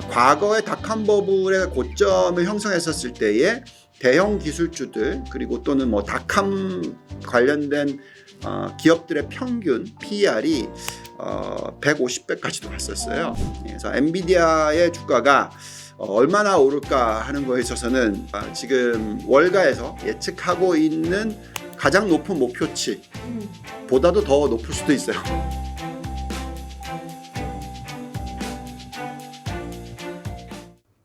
과거의 닷컴 버블의 고점을 형성했었을 때에 대형 기술주들 그리고 또는 뭐 닷컴 관련된 기업들의 평균 PER이 150배까지도 갔었어요. 그래서 엔비디아의 주가가 얼마나 오를까 하는 거에 있어서는 지금 월가에서 예측하고 있는 가장 높은 목표치 보다도 더 높을 수도 있어요.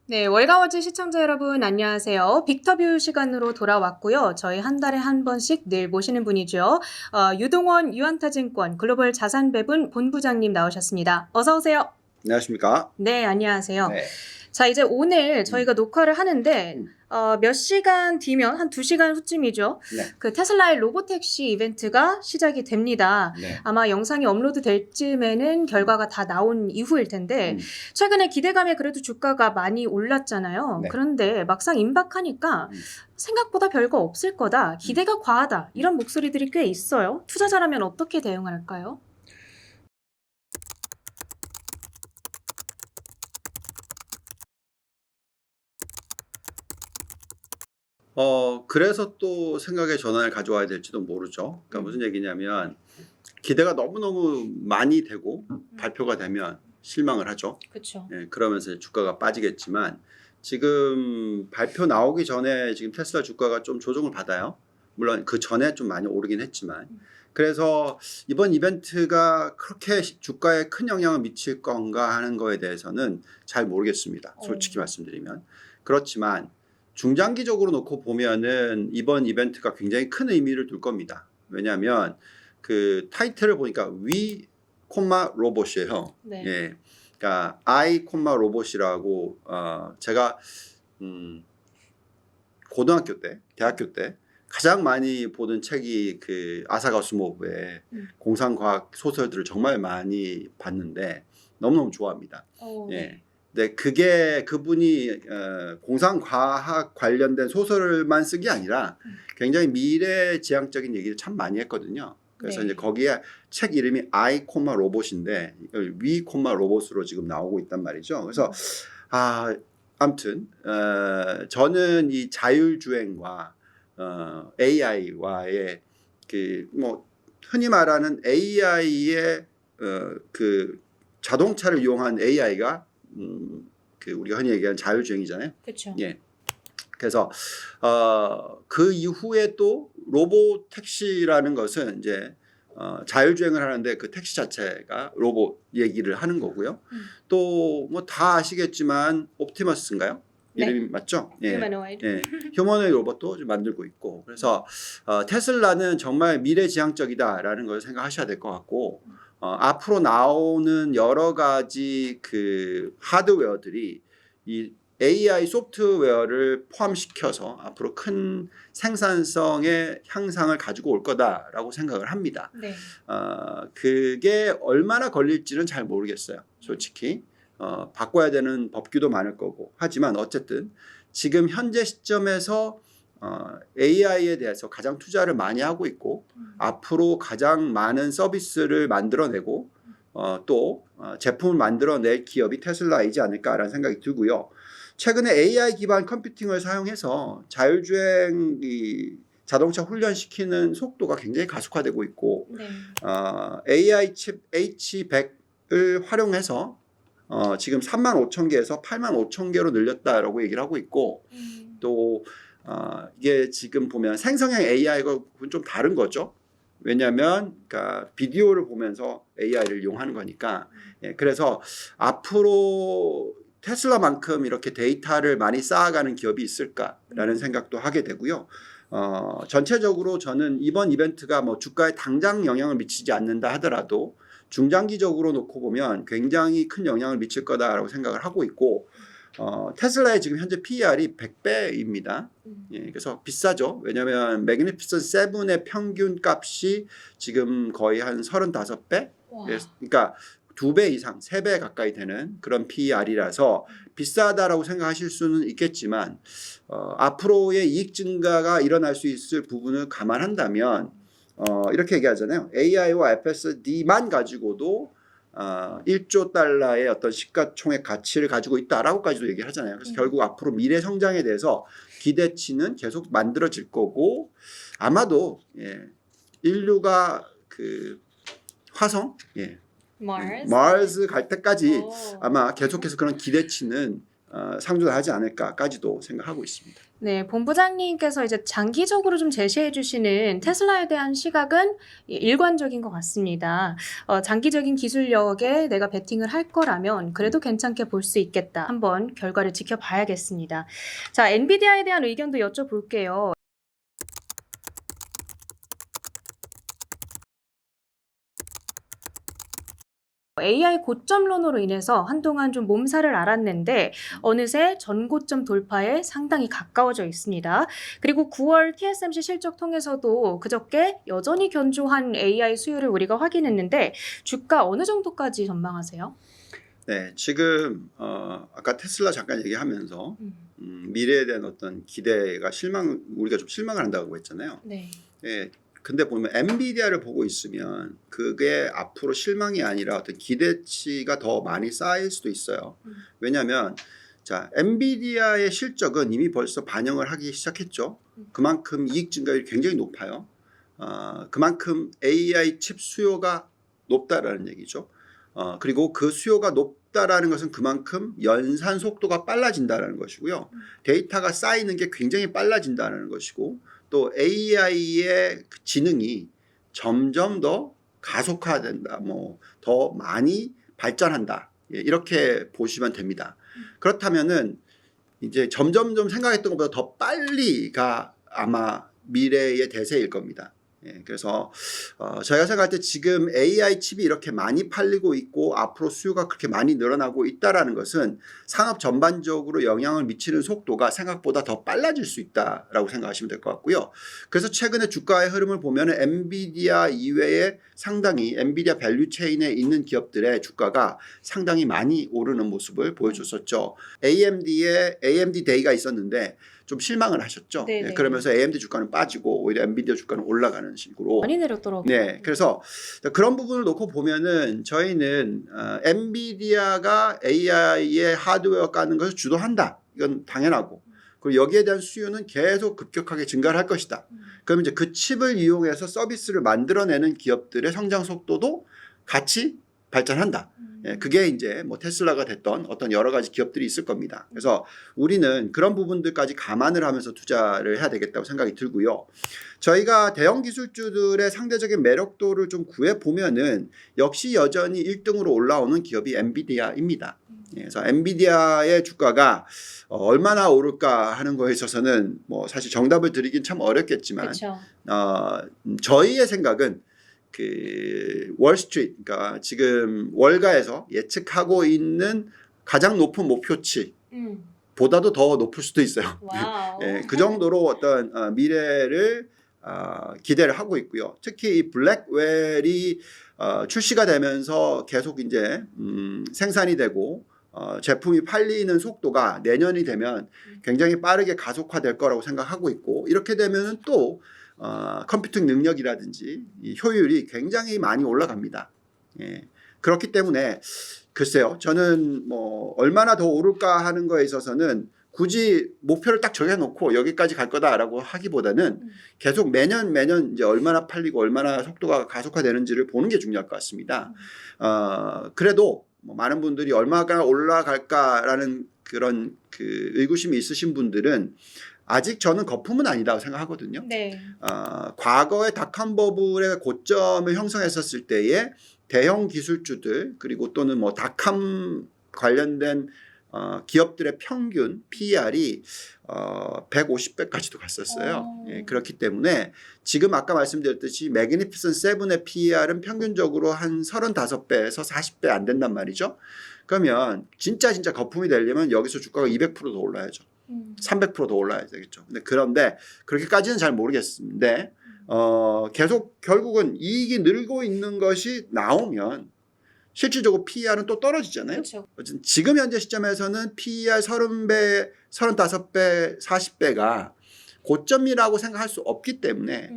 네, 월가워즈 시청자 여러분 안녕하세요. 빅터뷰 시간으로 돌아왔고요. 저희 한 달에 한 번씩 늘 모시는 분이죠. 유동원 유한타증권 글로벌 자산배분 본부장님 나오셨습니다. 어서 오세요. 안녕하십니까? 네, 안녕하세요. 네. 자, 이제 오늘 저희가 녹화를 하는데 몇 시간 뒤면 한 2시간 후쯤이죠. 네. 그 테슬라의 로보택시 이벤트가 시작이 됩니다. 네. 아마 영상이 업로드 될 쯤에는 결과가 다 나온 이후일 텐데 최근에 기대감에 그래도 주가가 많이 올랐잖아요. 네. 그런데 막상 임박하니까 생각보다 별거 없을 거다. 기대가 과하다. 이런 목소리들이 꽤 있어요. 투자자라면 어떻게 대응할까요? 그래서 또 생각의 전환을 가져와야 될지도 모르죠. 그러니까 무슨 얘기냐면 기대가 너무너무 많이 되고 발표가 되면 실망을 하죠. 그렇죠. 예, 그러면서 주가가 빠지겠지만 지금 발표 나오기 전에 지금 테슬라 주가가 좀 조정을 받아요. 물론 그 전에 좀 많이 오르긴 했지만 그래서 이번 이벤트가 그렇게 주가에 큰 영향을 미칠 건가 하는 거에 대해서는 잘 모르겠습니다. 솔직히 말씀드리면. 그렇지만 중장기적으로 놓고 보면은 이번 이벤트가 굉장히 큰 의미를 둘 겁니다. 왜냐하면 그 타이틀을 보니까 위 콤마 로봇이에요. 네. 예, 그러니까 I 콤마 로봇이라고 제가 고등학교 때, 대학교 때 가장 많이 보던 책이 그 아삭 아시모프의 공상과학 소설들을 정말 많이 봤는데 너무너무 좋아합니다. 예. 네, 그게 그분이 공상과학 관련된 소설만 쓴 게 아니라 굉장히 미래지향적인 얘기를 참 많이 했거든요. 그래서 네. 이제 거기에 책 이름이 I, 로봇인데 이걸 위, 로봇으로 지금 나오고 있단 말이죠. 그래서 아무튼 저는 이 자율주행과 AI와의 그 뭐 흔히 말하는 AI의 그 자동차를 이용한 AI가 그 우리가 흔히 얘기하는 자율주행이잖아요. 그렇죠. 예. 그래서 그 이후에 또 로봇 택시라는 것은 이제 자율주행을 하는데 그 택시 자체가 로봇 얘기를 하는 거고요. 또 뭐 다 아시겠지만 옵티머스인가요? 네. 이름이 맞죠? 예. 휴머노이드. 예. 휴머노이드 로봇도 좀 만들고 있고 그래서 테슬라는 정말 미래지향적이다라는 걸 생각하셔야 될 것 같고 앞으로 나오는 여러 가지 그 하드웨어들이 이 AI 소프트웨어를 포함시켜서 앞으로 큰 생산성의 향상을 가지고 올 거다라고 생각을 합니다. 네. 그게 얼마나 걸릴지는 잘 모르겠어요. 솔직히 바꿔야 되는 법규도 많을 거고 하지만 어쨌든 지금 현재 시점에서 AI에 대해서 가장 투자를 많이 하고 있고 앞으로 가장 많은 서비스를 만들어내고 또 제품을 만들어낼 기업이 테슬라이지 않을까라는 생각이 들고요. 최근에 AI 기반 컴퓨팅을 사용해서 자율주행 자동차 훈련시키는 속도가 굉장히 가속화되고 있고 네. AI 칩 H100을 활용해서 지금 35,000개에서 85,000개로 늘렸다라고 얘기를 하고 있고 또 이게 지금 보면 생성형 AI가 좀 다른 거죠. 왜냐하면 그러니까 비디오를 보면서 AI를 이용하는 거니까. 예, 그래서 앞으로 테슬라만큼 이렇게 데이터를 많이 쌓아가는 기업이 있을까라는 생각도 하게 되고요. 전체적으로 저는 이번 이벤트가 뭐 주가에 당장 영향을 미치지 않는다 하더라도 중장기적으로 놓고 보면 굉장히 큰 영향을 미칠 거다라고 생각을 하고 있고 테슬라의 지금 현재 PER이 100배입니다. 예, 그래서 비싸죠. 왜냐하면 매그니피선트 7의 평균 값이 지금 거의 한 35배? 그러니까 2배 이상, 3배 가까이 되는 그런 PER이라서 비싸다라고 생각하실 수는 있겠지만 앞으로의 이익 증가가 일어날 수 있을 부분을 감안한다면 이렇게 얘기하잖아요. AI와 FSD만 가지고도 1조 달러의 어떤 시가총액 가치를 가지고 있다라고까지도 얘기를 하잖아요. 그래서 결국 앞으로 미래 성장에 대해서 기대치는 계속 만들어질 거고 아마도 인류가 그 화성, 마르스 갈 때까지 아마 계속해서 그런 기대치는 상존하지 않을까까지도 생각하고 있습니다. 네, 본부장님께서 이제 장기적으로 좀 제시해 주시는 테슬라에 대한 시각은 일관적인 것 같습니다. 장기적인 기술력에 내가 베팅을 할 거라면 그래도 괜찮게 볼 수 있겠다. 한번 결과를 지켜봐야겠습니다. 자, 엔비디아에 대한 의견도 여쭤볼게요. AI 고점론으로 인해서 한동안 좀 몸살을 앓았는데 어느새 전고점 돌파에 상당히 가까워져 있습니다. 그리고 9월 TSMC 실적 통해서도 그저께 여전히 견조한 AI 수요를 우리가 확인했는데 주가 어느 정도까지 전망하세요? 네, 지금 아까 테슬라 잠깐 얘기하면서 미래에 대한 어떤 기대가 우리가 좀 실망을 한다고 했잖아요. 네. 예, 근데 보면 엔비디아를 보고 있으면 그게 앞으로 실망이 아니라 어떤 기대치가 더 많이 쌓일 수도 있어요. 왜냐하면 자, 엔비디아의 실적은 이미 벌써 반영을 하기 시작했죠. 그만큼 이익 증가율이 굉장히 높아요. 그만큼 AI 칩 수요가 높다라는 얘기죠. 그리고 그 수요가 높다라는 것은 그만큼 연산 속도가 빨라진다라는 것이고요. 데이터가 쌓이는 게 굉장히 빨라진다는 것이고 또 AI의 지능이 점점 더 가속화된다. 더 많이 발전한다. 이렇게 보시면 됩니다. 그렇다면은 이제 점점점 생각했던 것보다 더 빨리가 아마 미래의 대세일 겁니다. 그래서 저희가 생각할 때 지금 AI 칩이 이렇게 많이 팔리고 있고 앞으로 수요가 그렇게 많이 늘어나고 있다라는 것은 산업 전반적으로 영향을 미치는 속도가 생각보다 더 빨라질 수 있다라고 생각하시면 될 것 같고요. 그래서 최근에 주가의 흐름을 보면 엔비디아 이외에 상당히 엔비디아 밸류 체인에 있는 기업들의 주가가 상당히 많이 오르는 모습을 보여줬었죠. AMD 데이가 있었는데 좀 실망을 하셨죠. 그러면서 AMD 주가는 빠지고 오히려 엔비디아 주가는 올라가는 식으로 많이 내렸더라고요. 네, 그래서 그런 부분을 놓고 보면은 저희는 엔비디아가 AI의 하드웨어 까는 것을 주도한다. 이건 당연하고 그리고 여기에 대한 수요는 계속 급격하게 증가를 할 것이다. 그럼 이제 그 칩을 이용해서 서비스를 만들어내는 기업들의 성장 속도도 같이 발전한다. 그게 이제 뭐 테슬라가 됐던 어떤 여러 가지 기업들이 있을 겁니다. 그래서 우리는 그런 부분들까지 감안을 하면서 투자를 해야 되겠다고 생각이 들고요. 저희가 대형 기술주들의 상대적인 매력도를 좀 구해 보면은 역시 여전히 1등으로 올라오는 기업이 엔비디아입니다. 그래서 엔비디아의 주가가 얼마나 오를까 하는 거에 있어서는 뭐 사실 정답을 드리긴 참 어렵겠지만 저희의 생각은 그 월스트리트, 그러니까 지금 월가에서 예측하고 있는 가장 높은 목표치 보다도 더 높을 수도 있어요. 그 정도로 어떤 미래를 기대를 하고 있고요. 특히 이 블랙웰이 출시가 되면서 계속 이제 생산이 되고 제품이 팔리는 속도가 내년이 되면 굉장히 빠르게 가속화될 거라고 생각하고 있고 이렇게 되면은 또 컴퓨팅 능력이라든지 이 효율이 굉장히 많이 올라갑니다. 그렇기 때문에 글쎄요, 저는 뭐 얼마나 더 오를까 하는 거에 있어서는 굳이 목표를 딱 정해놓고 여기까지 갈 거다라고 하기보다는 계속 매년 이제 얼마나 팔리고 얼마나 속도가 가속화되는지를 보는 게 중요할 것 같습니다. 그래도 뭐 많은 분들이 얼마나 올라갈까라는 그런 그 의구심이 있으신 분들은 아직 저는 거품은 아니다고 생각하거든요. 과거의 닷컴 버블의 고점을 형성했었을 때의 대형 기술주들 그리고 또는 뭐 닷컴 관련된 기업들의 평균 PER이 150배까지도 갔었어요. 그렇기 때문에 지금 아까 말씀드렸듯이 매그니피선트 7의 PER은 평균적으로 한 35배에서 40배 안 된단 말이죠. 그러면 진짜 거품이 되려면 여기서 주가가 200%더 올라야죠. 300%더 올라야 되겠죠. 그런데 그렇게까지는 잘 모르겠는데 계속 결국은 이익이 늘고 있는 것이 나오면 실질적으로 PER은 또 떨어지잖아요. 그렇죠. 지금 현재 시점에서는 PER 30배, 35배, 40배가 고점이라고 생각할 수 없기 때문에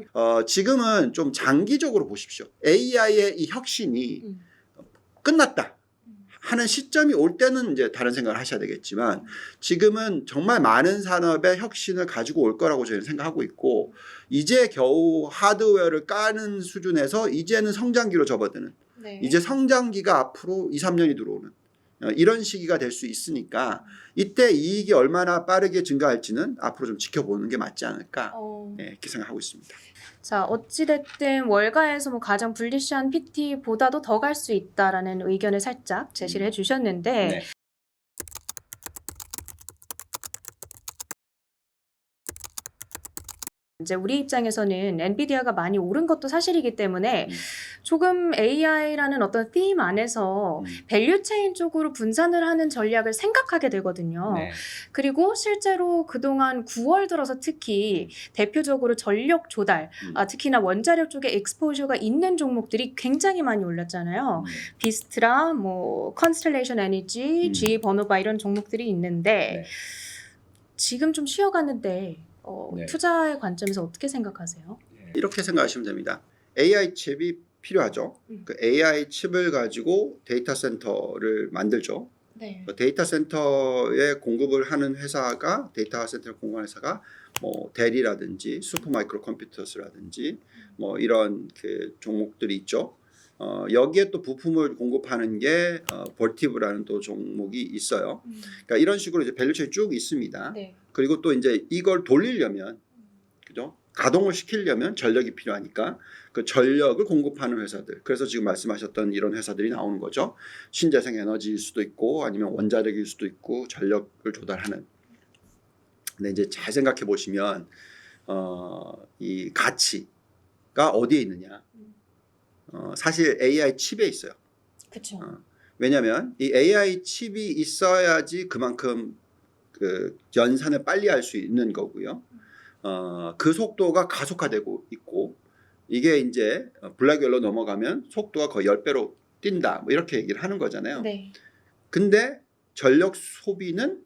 지금은 좀 장기적으로 보십시오. AI의 이 혁신이 끝났다 하는 시점이 올 때는 이제 다른 생각을 하셔야 되겠지만 지금은 정말 많은 산업의 혁신을 가지고 올 거라고 저희는 생각하고 있고 이제 겨우 하드웨어를 까는 수준에서 이제는 성장기로 접어드는 네. 이제 성장기가 앞으로 2, 3년이 들어오는 이런 시기가 될 수 있으니까 이때 이익이 얼마나 빠르게 증가할지는 앞으로 좀 지켜보는 게 맞지 않을까 이렇게 생각하고 있습니다. 자, 어찌됐든 월가에서 뭐 가장 불리시한 PT보다도 더 갈 수 있다라는 의견을 살짝 제시를 해주셨는데 네. 이제 우리 입장에서는 엔비디아가 많이 오른 것도 사실이기 때문에 조금 AI라는 어떤 팀 안에서 밸류체인 쪽으로 분산을 하는 전략을 생각하게 되거든요. 네. 그리고 실제로 그동안 9월 들어서 특히 대표적으로 전력 조달, 특히나 원자력 쪽에 익스포저가 있는 종목들이 굉장히 많이 올랐잖아요. 비스트라, 뭐 컨스텔레이션 에너지, GE 버노바 이런 종목들이 있는데 네. 지금 좀 쉬어가는데 네. 투자의 관점에서 어떻게 생각하세요? 이렇게 생각하시면 됩니다. AI 칩이 필요하죠. 그 AI 칩을 가지고 데이터 센터를 만들죠. 네. 데이터 센터에 공급을 하는 회사가 데이터 센터를 공급하는 회사가 뭐 델이라든지 슈퍼마이크로 컴퓨터스라든지 뭐 이런 그 종목들이 있죠. 여기에 또 부품을 공급하는 게 볼티브라는 또 종목이 있어요. 그러니까 이런 식으로 이제 밸류체인이 쭉 있습니다. 네. 그리고 또 이제 이걸 돌리려면 그죠? 가동을 시키려면 전력이 필요하니까 그 전력을 공급하는 회사들. 그래서 지금 말씀하셨던 이런 회사들이 나오는 거죠. 신재생 에너지일 수도 있고 아니면 원자력일 수도 있고 전력을 조달하는. 근데 이제 잘 생각해 보시면 이 가치가 어디에 있느냐? 사실 AI 칩에 있어요. 그렇죠. 왜냐하면 이 AI 칩이 있어야지 그만큼 그 연산을 빨리 할 수 있는 거고요. 그 속도가 가속화되고 있고 이게 이제 블랙웰로 넘어가면 속도가 거의 10배로 뛴다. 뭐 이렇게 얘기를 하는 거잖아요. 네. 근데 전력 소비는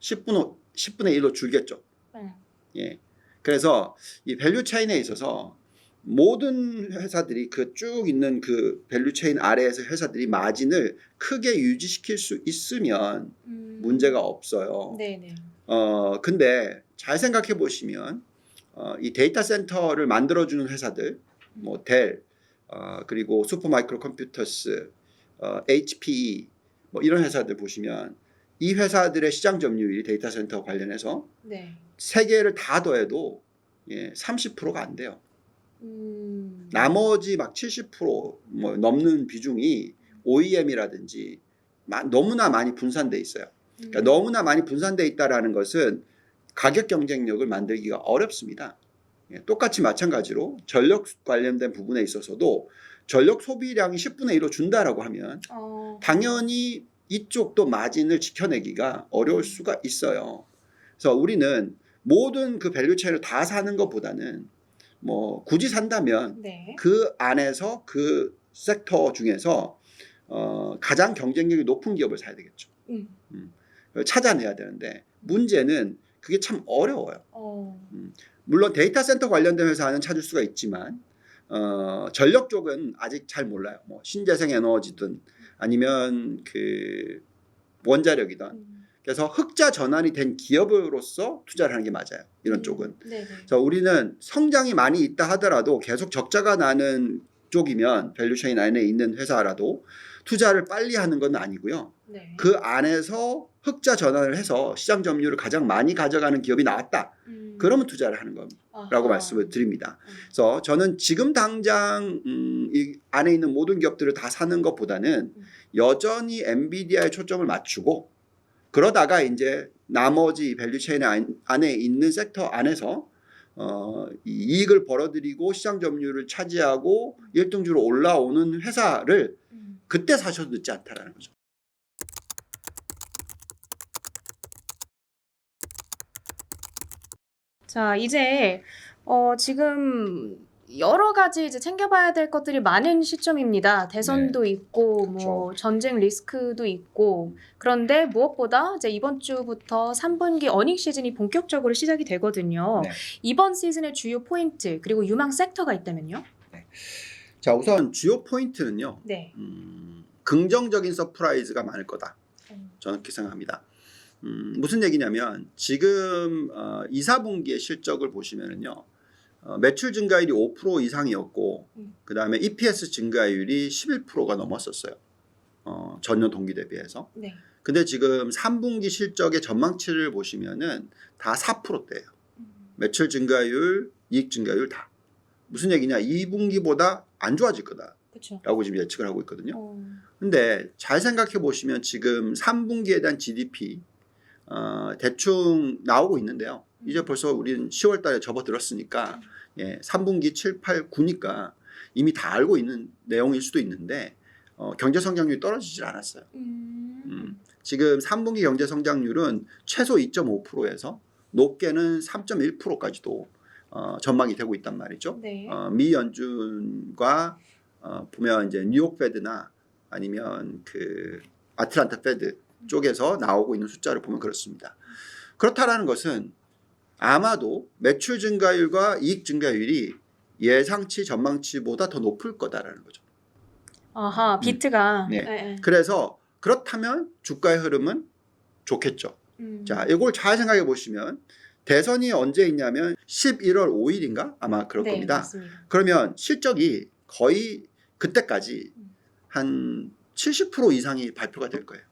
10분의 1로 줄겠죠. 예. 그래서 이 밸류 체인에 있어서 모든 회사들이 그 쭉 있는 그 밸류 체인 아래에서 회사들이 마진을 크게 유지시킬 수 있으면 문제가 없어요. 네네. 근데 잘 생각해 보시면 이 데이터 센터를 만들어주는 회사들, 뭐 델, 그리고 슈퍼마이크로 컴퓨터스, HPE 뭐 이런 회사들 보시면 이 회사들의 시장 점유율이 데이터 센터 관련해서 네. 세 개를 다 더해도 30%가 안 돼요. 나머지 막 70%뭐 넘는 비중이 OEM이라든지 너무나 많이 분산돼 있어요. 그러니까 너무나 많이 분산돼 있다라는 것은 가격 경쟁력을 만들기가 어렵습니다. 똑같이 마찬가지로 전력 관련된 부분에 있어서도 전력 소비량이 10분의 1로 준다라고 하면 당연히 이쪽도 마진을 지켜내기가 어려울 수가 있어요. 그래서 우리는 모든 그 밸류 체인을 다 사는 것보다는 뭐 굳이 산다면 네. 그 안에서 그 섹터 중에서 가장 경쟁력이 높은 기업을 사야 되겠죠. 찾아내야 되는데 문제는 그게 참 어려워요. 물론 데이터 센터 관련된 회사는 찾을 수가 있지만 전력 쪽은 아직 잘 몰라요. 뭐 신재생 에너지든 아니면 그 원자력이든. 그래서 흑자 전환이 된 기업으로서 투자를 하는 게 맞아요. 이런 쪽은. 네네. 그래서 우리는 성장이 많이 있다 하더라도 계속 적자가 나는 쪽이면 밸류체인 안에 있는 회사라도 투자를 빨리 하는 건 아니고요. 네. 그 안에서 흑자 전환을 해서 시장 점유율을 가장 많이 가져가는 기업이 나왔다. 그러면 투자를 하는 거라고 말씀을 드립니다. 그래서 저는 지금 당장 이 안에 있는 모든 기업들을 다 사는 것보다는 여전히 엔비디아에 초점을 맞추고 그러다가 이제 나머지 밸류체인 안에 있는 섹터 안에서 이익을 벌어들이고 시장 점유율을 차지하고 1등주로 올라오는 회사를 그때 사셔도 늦지 않다라는 거죠. 자, 이제 지금 여러 가지 이제 챙겨봐야 될 것들이 많은 시점입니다. 대선도 있고, 뭐 전쟁 리스크도 있고. 그런데 무엇보다 이제 이번 주부터 3분기 어닝 시즌이 본격적으로 시작이 되거든요. 네. 이번 시즌의 주요 포인트 그리고 유망 섹터가 있다면요? 자, 우선 주요 포인트는요. 네. 긍정적인 서프라이즈가 많을 거다. 저는 그렇게 생각합니다. 무슨 얘기냐면 지금 2, 4분기의 실적을 보시면은요. 매출 증가율이 5% 이상이었고 그 다음에 EPS 증가율이 11%가 넘었었어요. 전년 동기 대비해서. 네. 근데 지금 3분기 실적의 전망치를 보시면은 다 4%대예요. 매출 증가율, 이익 증가율 다. 무슨 얘기냐? 2분기보다 안 좋아질 거다. 그렇죠. 라고 지금 예측을 하고 있거든요. 근데 잘 생각해 보시면 지금 3분기에 대한 GDP 대충 나오고 있는데요. 이제 벌써 우리는 10월 달에 접어들었으니까 3분기 7, 8, 9니까 이미 다 알고 있는 내용일 수도 있는데 경제 성장률이 떨어지질 않았어요. 지금 3분기 경제 성장률은 최소 2.5%에서 높게는 3.1%까지도 전망이 되고 있단 말이죠. 네. 미 연준과 보면 이제 뉴욕 페드나 아니면 그 아틀란타 페드 쪽에서 나오고 있는 숫자를 보면 그렇습니다. 그렇다라는 것은 아마도 매출 증가율과 이익 증가율이 예상치 전망치보다 더 높을 거다라는 거죠. 아하, 비트가. 네. 네. 그래서 그렇다면 주가의 흐름은 좋겠죠. 자, 이걸 잘 생각해 보시면 대선이 언제 있냐면 11월 5일인가 아마 그럴 네, 겁니다. 맞습니다. 그러면 실적이 거의 그때까지 한 70% 이상이 발표가 될 거예요.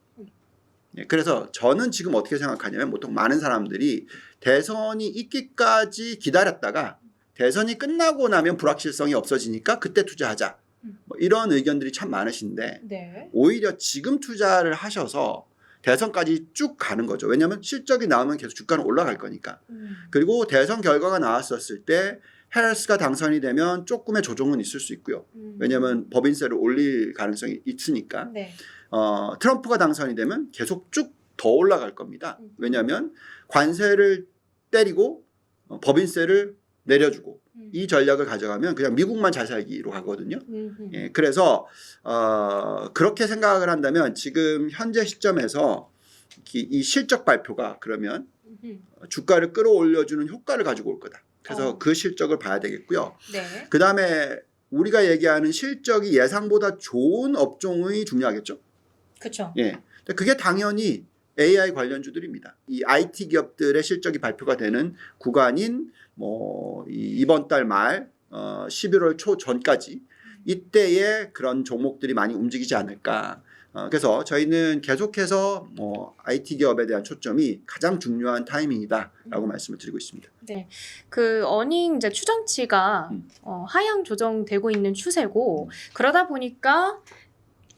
그래서 저는 지금 어떻게 생각하냐면 보통 많은 사람들이 대선이 있기까지 기다렸다가 대선이 끝나고 나면 불확실성이 없어지니까 그때 투자하자. 뭐 이런 의견들이 참 많으신데 네. 오히려 지금 투자를 하셔서 대선까지 쭉 가는 거죠. 왜냐하면 실적이 나오면 계속 주가는 올라갈 거니까. 그리고 대선 결과가 나왔었을 때 해리스가 당선이 되면 조금의 조정은 있을 수 있고요. 왜냐하면 법인세를 올릴 가능성이 있으니까. 네. 트럼프가 당선이 되면 계속 쭉 더 올라갈 겁니다. 왜냐하면 관세를 때리고 법인세를 내려주고 이 전략을 가져가면 그냥 미국만 잘 살기로 가거든요. 그래서 그렇게 생각을 한다면 지금 현재 시점에서 이 실적 발표가 그러면 주가를 끌어올려주는 효과를 가지고 올 거다. 그래서 그 실적을 봐야 되겠고요. 네. 그 다음에 우리가 얘기하는 실적이 예상보다 좋은 업종이 중요하겠죠. 그렇죠. 예. 그게 당연히 AI 관련주들입니다. 이 IT 기업들의 실적이 발표가 되는 구간인 뭐 이번 달 말 11월 초 전까지 이때에 그런 종목들이 많이 움직이지 않을까. 그래서 저희는 계속해서 IT 기업에 대한 초점이 가장 중요한 타이밍이다라고 말씀을 드리고 있습니다. 네, 그 어닝 이제 추정치가 하향 조정되고 있는 추세고 그러다 보니까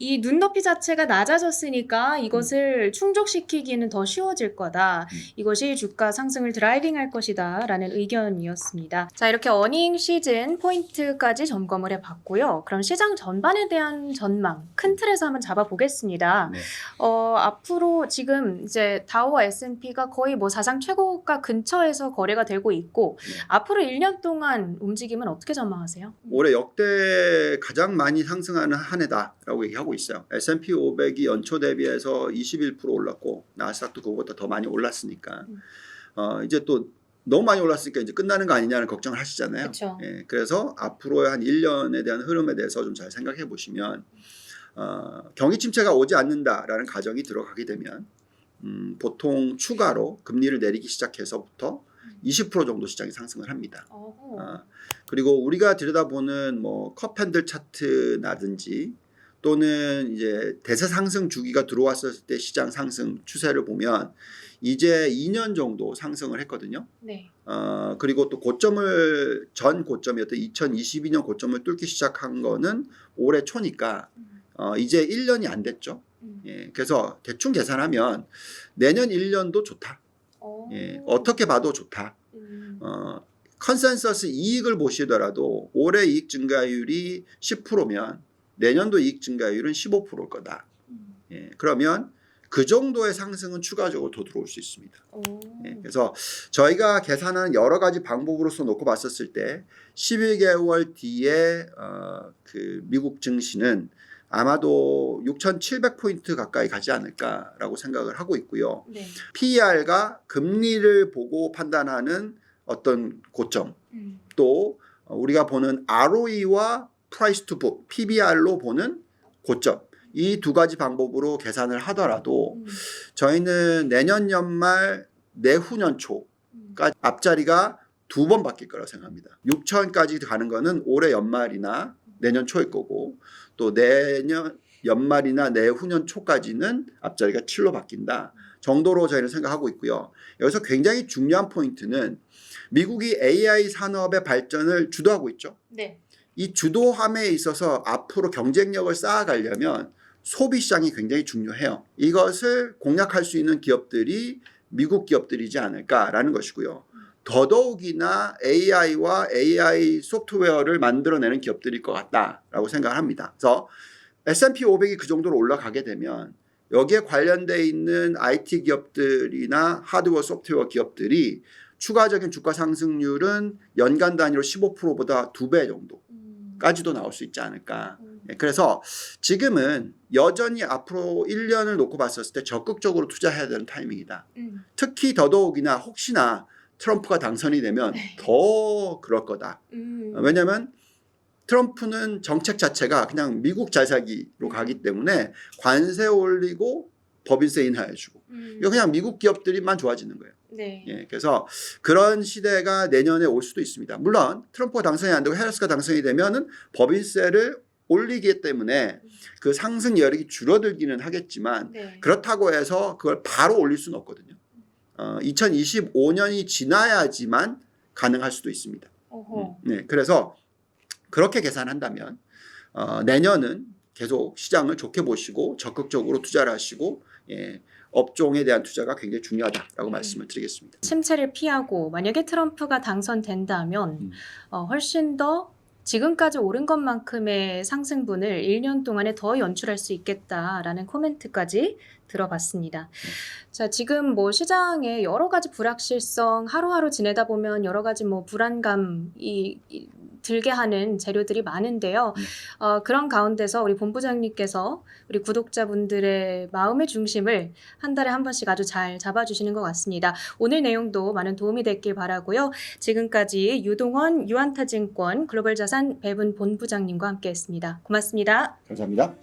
이 눈높이 자체가 낮아졌으니까 이것을 충족시키기는 더 쉬워질 거다. 이것이 주가 상승을 드라이빙할 것이다 라는 의견이었습니다. 자, 이렇게 어닝 시즌 포인트까지 점검을 해봤고요. 그럼 시장 전반에 대한 전망 큰 틀에서 한번 잡아보겠습니다. 네. 앞으로 지금 이제 다우와 S&P가 거의 뭐 사상 최고가 근처에서 거래가 되고 있고 앞으로 1년 동안 움직임은 어떻게 전망하세요? 올해 역대 가장 많이 상승하는 한 해다라고 얘기하고 있어요. S&P 500이 연초 대비해서 21% 올랐고 나스닥도 그거보다 더 많이 올랐으니까 이제 또 너무 많이 올랐으니까 이제 끝나는 거 아니냐는 걱정을 하시잖아요. 그쵸. 예, 그래서 앞으로의 한 1년에 대한 흐름에 대해서 좀 잘 생각해 보시면 경기 침체가 오지 않는다라는 가정이 들어가게 되면 보통 추가로 금리를 내리기 시작해서부터 20% 정도 시장이 상승을 합니다. 그리고 우리가 들여다보는 뭐 컵핸들 차트라든지 또는 이제 대세 상승 주기가 들어왔을 때 시장 상승 추세를 보면 이제 2년 정도 상승을 했거든요. 네. 그리고 또 전 고점이었던 2022년 고점을 뚫기 시작한 거는 올해 초니까 이제 1년이 안 됐죠. 예, 그래서 대충 계산하면 내년 1년도 좋다. 예, 어떻게 봐도 좋다. 컨센서스 이익을 보시더라도 올해 이익 증가율이 10%면 내년도 이익 증가율은 15%일 거다. 예, 그러면 그 정도의 상승은 추가적으로 더 들어올 수 있습니다. 예, 그래서 저희가 계산하는 여러 가지 방법으로서 놓고 봤었을 때 11개월 뒤에 그 미국 증시는 아마도 6,700포인트 가까이 가지 않을까라고 생각을 하고 있고요. 네. PER가 금리를 보고 판단하는 어떤 고점 또 우리가 보는 ROE와 Price to Book, PBR로 보는 고점 이 두 가지 방법으로 계산을 하더라도 저희는 내년 연말 내후년 초까지 앞자리가 2번 바뀔 거라고 생각합니다. 6천까지 가는 거는 올해 연말이나 내년 초일 거고 또 내년 연말이나 내후년 초까지는 앞자리가 7로 바뀐다 정도로 저희는 생각하고 있고요. 여기서 굉장히 중요한 포인트는 미국이 AI 산업의 발전을 주도하고 있죠. 네. 이 주도함에 있어서 앞으로 경쟁력을 쌓아가려면 소비 시장이 굉장히 중요해요. 이것을 공략할 수 있는 기업들이 미국 기업들이지 않을까라는 것이고요. 더더욱이나 AI와 AI 소프트웨어를 만들어내는 기업들일 것 같다라고 생각을 합니다. 그래서 S&P 500이 그 정도로 올라가게 되면 여기에 관련돼 있는 IT 기업들이나 하드웨어 소프트웨어 기업들이 추가적인 주가 상승률은 연간 단위로 15%보다 2배 정도까지도 나올 수 있지 않을까. 그래서 지금은 여전히 앞으로 1년을 놓고 봤었을 때 적극적으로 투자해야 되는 타이밍이다. 특히 더더욱이나 혹시나 트럼프가 당선이 되면 더 그럴 거다. 왜냐하면 트럼프는 정책 자체가 그냥 미국 잘 살기로 가기 때문에 관세 올리고 법인세 인하해주고 이거 그냥 미국 기업들이만 좋아지는 거예요. 네. 예, 그래서 그런 시대가 내년에 올 수도 있습니다. 물론 트럼프가 당선이 안 되고 해리스가 당선이 되면은 법인세를 올리기 때문에 그 상승 여력이 줄어들기는 하겠지만 네. 그렇다고 해서 그걸 바로 올릴 수는 없거든요. 2025년이 지나야지만 가능할 수도 있습니다. 네, 그래서 그렇게 계산한다면 내년은 계속 시장을 좋게 보시고 적극적으로 투자를 하시고 업종에 대한 투자가 굉장히 중요하다라고 말씀을 드리겠습니다. 침체를 피하고 만약에 트럼프가 당선된다면 훨씬 더 지금까지 오른 것만큼의 상승분을 1년 동안에 더 연출할 수 있겠다라는 코멘트까지 들어봤습니다. 자, 지금 뭐 시장에 여러 가지 불확실성 하루하루 지내다 보면 여러 가지 뭐 불안감이 들게 하는 재료들이 많은데요. 그런 가운데서 우리 본부장님께서 우리 구독자분들의 마음의 중심을 한 달에 한 번씩 아주 잘 잡아주시는 것 같습니다. 오늘 내용도 많은 도움이 됐길 바라고요. 지금까지 유동원 유안타증권 글로벌자산 배분 본부장님과 함께했습니다. 고맙습니다. 감사합니다.